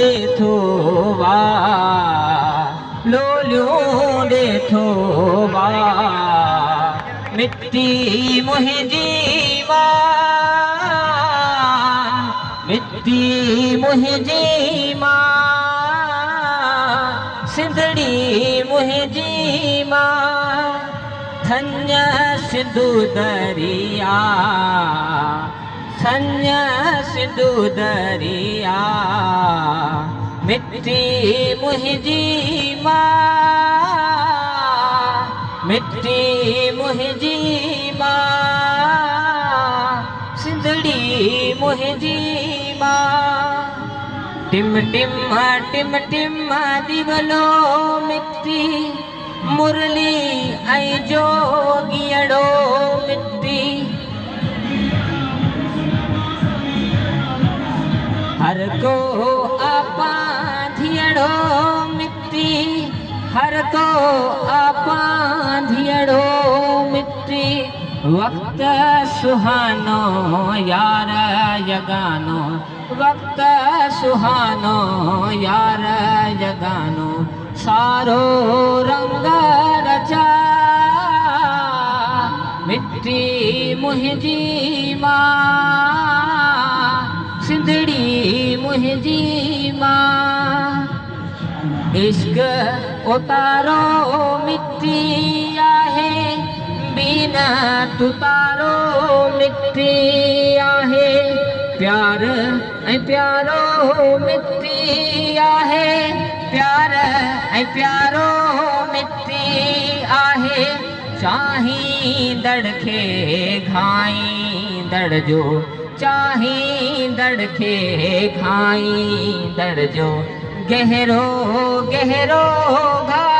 ॾेथो वा लोलियूं ॾेथो वा मिट्टी मुंहिंजी मां मिट्टी मुंहिंजी मां सिंधड़ी मुंहिंजी मां धन्य सिंधु दरिया धन्य सिंधु दरिया मिट्टी मुंहिंजी मां मिट्टी मुंहिंजी मां सिंधड़ी मुंहिंजी मां टिम टिम टिम टिम दिवलो मिट्टी मुरली ऐं जोगियड़ो मिट्टी हर को आपा धियड़ो मिट्टी हर को आपा धियड़ो मिट्टी वक्त सुहानो यार जगानो वक्त सुहानो यार जगानो सारो रंग रचा मिट्टी मुंहिंजी मां सिंधड़ी मुंहिंजी मां इश्क उतारो मिट्टी आहे बिना तुतारो मिट्टी आहे प्यार ऐं प्यारो मिट्टी आहे प्यार ऐं प्यारो मिट्टी आहे चाहींदड़ खे घाईंदड़ जो चाहींदड़ खे घाईंदड़ जो गहरो गहरो घाव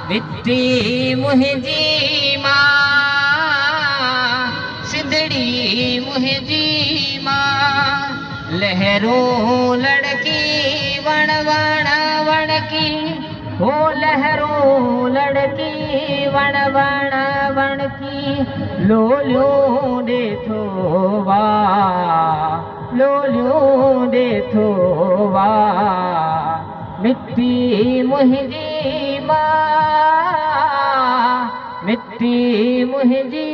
मिट्टी मुंहिंजी मां सिंधड़ी मुंहिंजी मां लहरों लड़की वण वण वणकी हो लहरों लड़की वण वण वणकी लोलियूं ॾेथो वा लोलियूं ॾेथो वा मिट्टी मुंहिंजी मां मिट्टी मुंहिंजी